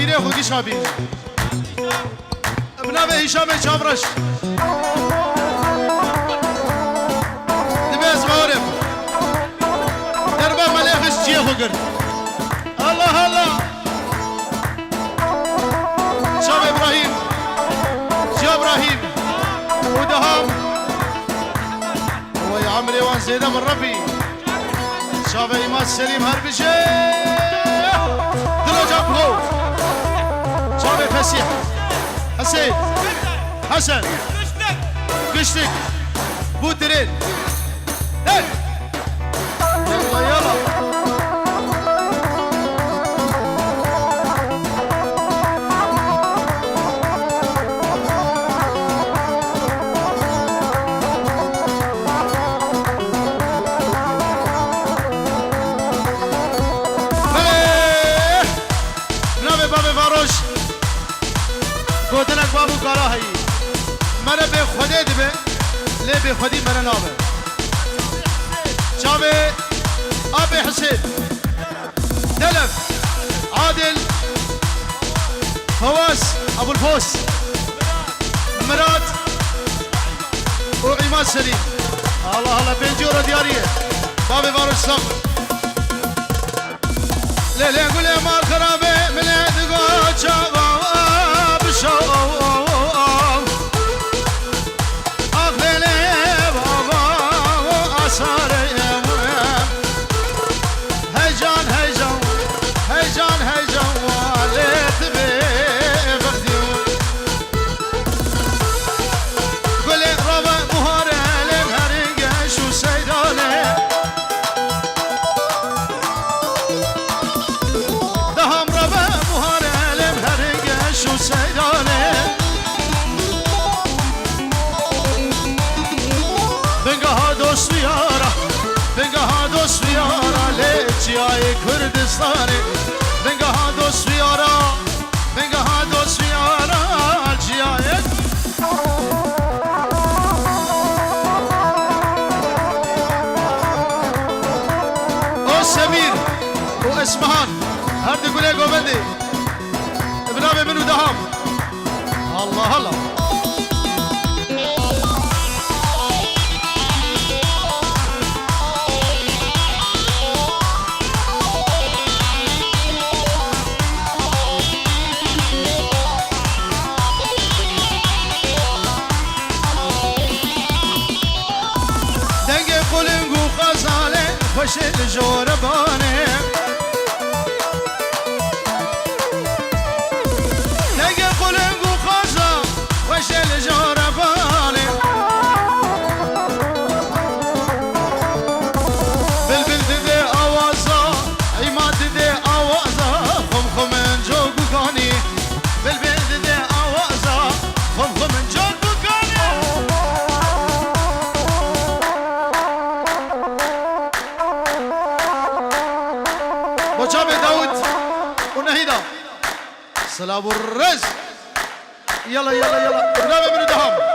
أميري خودي شابي بنابه هشام جابرش دبيز غورب دربا مليخش جيه خقر الله الله شاب إبراهيم جا إبراهيم ودهام ويا عمري وان زيدة من ربي شاب إيمان سليم هربجي دلو جابهو شاب فسيح حسين حسن قشتك بوترين هاي يلا يلا گوتنک بابو کارا هی مرا به خودی دبه لی به خودی مرا نامه چاوه آب حسین دلف عادل فواز ابو الفوس مراد و عماد سلیم الله الله بنجورة ديارية بابي بارو الصقر ليلي قول يا مال خرابي من يدقو تشاغو جای کردستانی بنگاه دوست بیارا بنگاه دوست بیارا جای او سمیر و اسمهان هر دو گله گوبندی ابنام منو دهم الله الله خوش الجوربانه نگه قلنگو خوزا خوش الجوربانه بلبل دیده آوازا ایمان دیده آوازا خم خمن جوگو کانی بلبل دیده آوازا خم خمن جوگو کانی وجاب داود ونهيدا سلام الرز يلا يلا يلا برنامج من دهم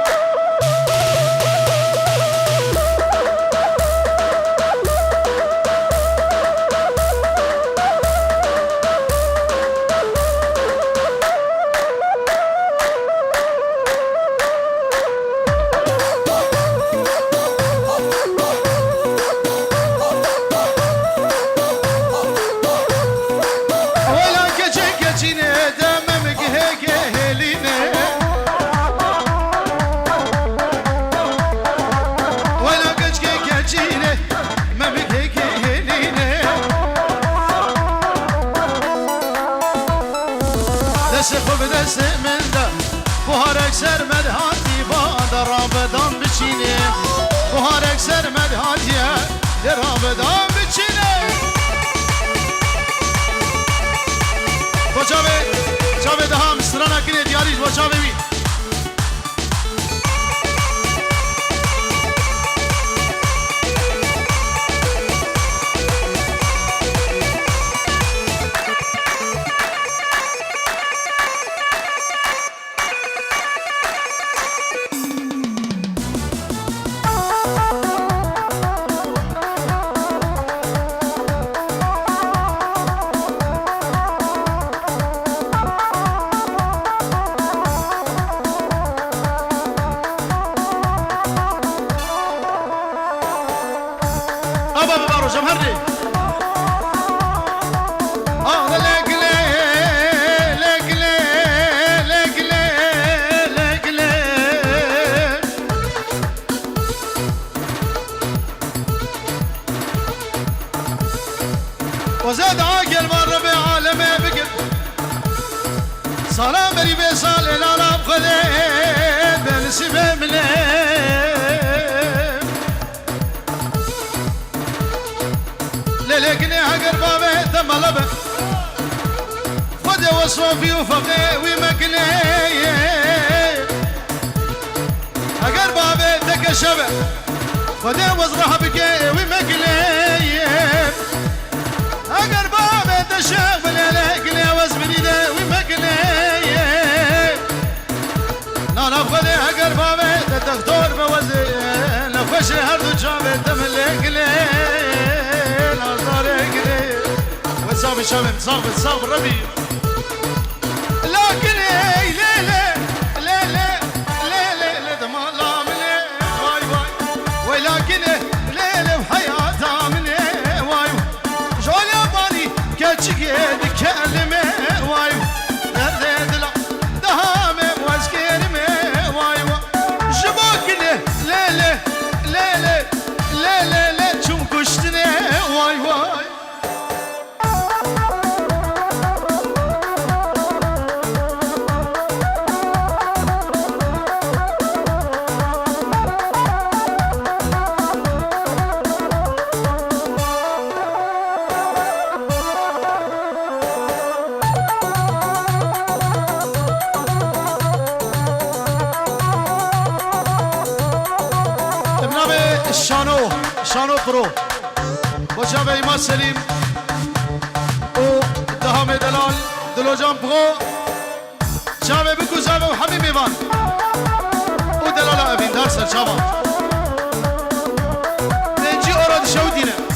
سرمد هاتي بعد رابدان بچيني بهارك سرمد هاتي رابدان بچيني وجابه دهام سرانا كني دياريش وجابه بي صوفي وفقي ومقلي اقر بابي دق الشبع فدي وزرها بقي ومقلي اقر بابي دشاق بالقلي وزمني دي ومقلي انا فدي اقر بابي الدكتور بوزي نفش هردو جابي دم القلي نظر قلي وصاب الشباب صاب ربي لكن ليلة ليلة ليلة دم الله مني واي واي ولكن ليلة وحياتها مني واي شغل يا بالي كاتشكيد كلمة واي درد لا دهامة واسكرمة واي جبوك ليلة ليلة ليلة ليلة شوم كشتني واي واي شانو برو وجاب إيمان سليم ودهام دلال دلوجان برو جاب بكو جاب وحبيب إيمان ودلال أبين دارسل شابان نجي أوراد شودينا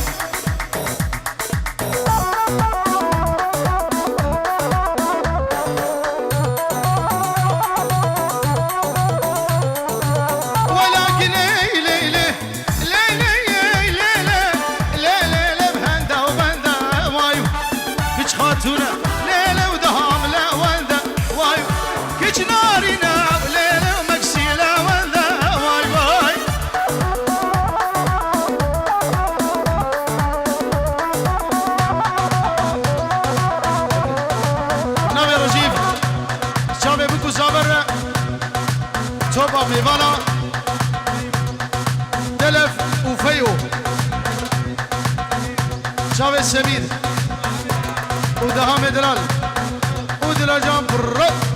توبا ميفانا دلف وفيو شاوي سمير ودهام دلال ودلاجان برو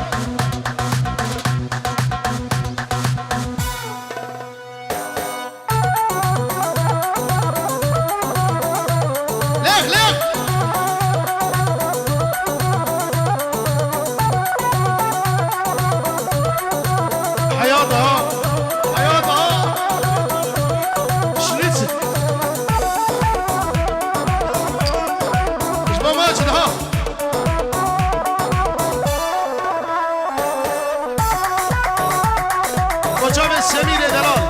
سمير دلال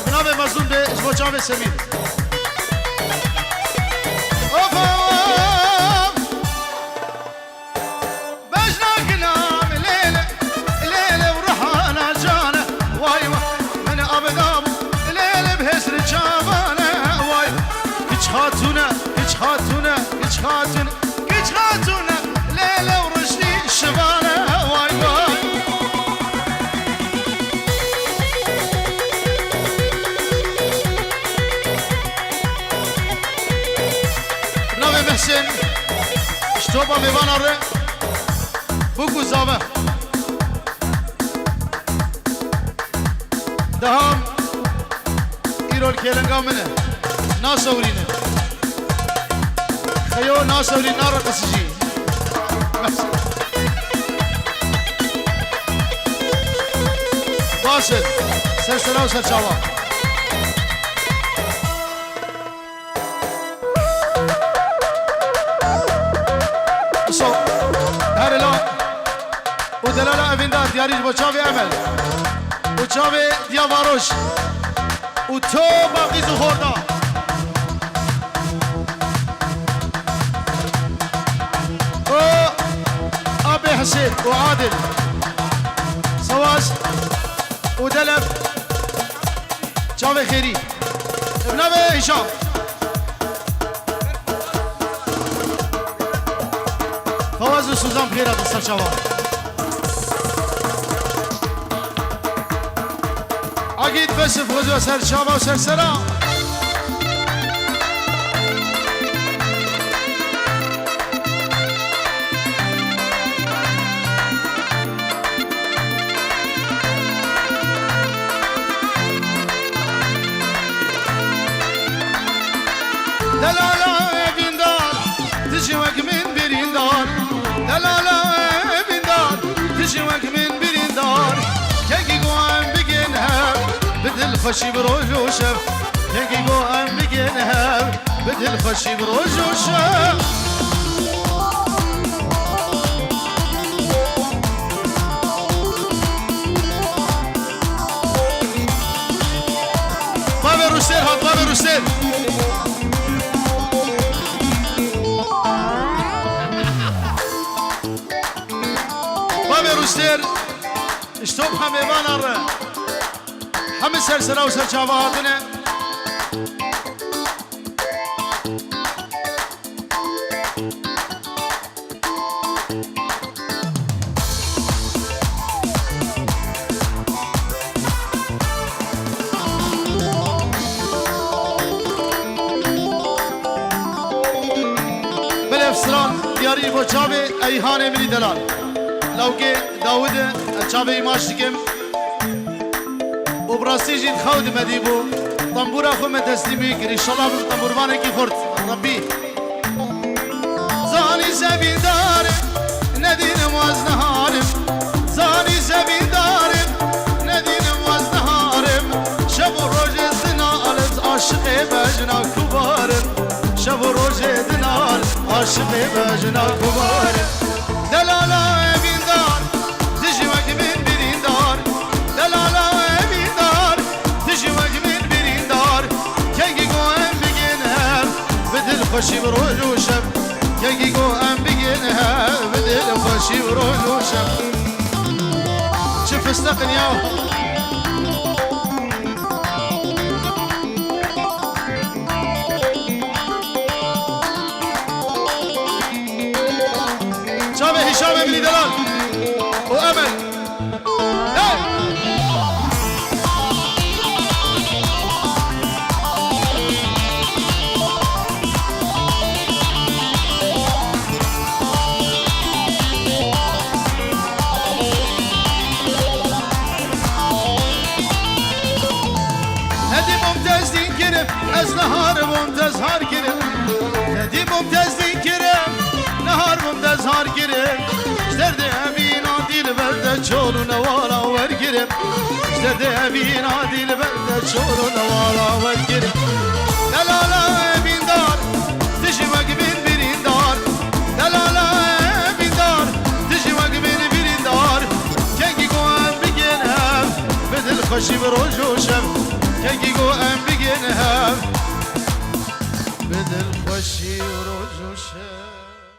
بنام مظلوم به جوجاب سمير بجنا كلام ليلة ليلة ورحانا جانا واي من أبدام ليلة بهسر جابانا واي كش خاتونا كش خاتونا كش خاتونا كش خاتونا ليلة ورشدي شبانا واي واي محسن اشتوبا ميوان آره بگو زاوه دهام ایرول کلنگا منه ناسورینه خیو ناسورین نارا قسجی محسن باسل سرسرا و سرچاوا ودلاله افندار دیاریش با چاوی عمل و چاوی دیاواروش و تو باقی زخوردا و ابي حسين وعادل سواس ودلف چاوی خیری ابنابه هشام فواز و سوزان خیره دستر شوان عقيد بس فوزوا سر شابا وسر سلام خوشی بروج و شب کنگی گو ام بگنه بدل خوشی بروج و شب بابا روشتر هات بابا روشتر بابا روشتر اشتوب همه بانار همه سرسره و سرچاواتنه بلفسران دیاری با چاوه ایهان منی دلال لوگه داود چاوه ماشتکم و براستی جید خود مدیبو طنبورا خو من تسلیمی کری شلاب طنبوروانه کی خورد ربی زانی زبین دارم ندینم واز نهارم زانی زبین دارم ندینم واز نهارم شب و روز دنالت عاشق بجنا کبارم شب و روز دنال عاشق بجنا کبارم دلالا بین دار دجی وکمین برین دار دلالا خوشی بروج و شب یکی گو ام بگنه بدل خوشی بروج و شب چه فستقن یاو شابه هشام ابنی دلال و امل از نهار ممتازهار گرم ندی ممتازین گرم نهار ممتازهار گرم اشترده امینا دیل برده چول و نوالا ور گرم اشترده امینا دیل برده چول و نوالا ور گرم دلالا امین دار دشی وقبین برین دار دلالا امین دار دشی وقبین برین دار کنگی گو ام بگنم بدل خوشی بروج و شب کنگی گو ام بگنم بدل خوشی و روز و شب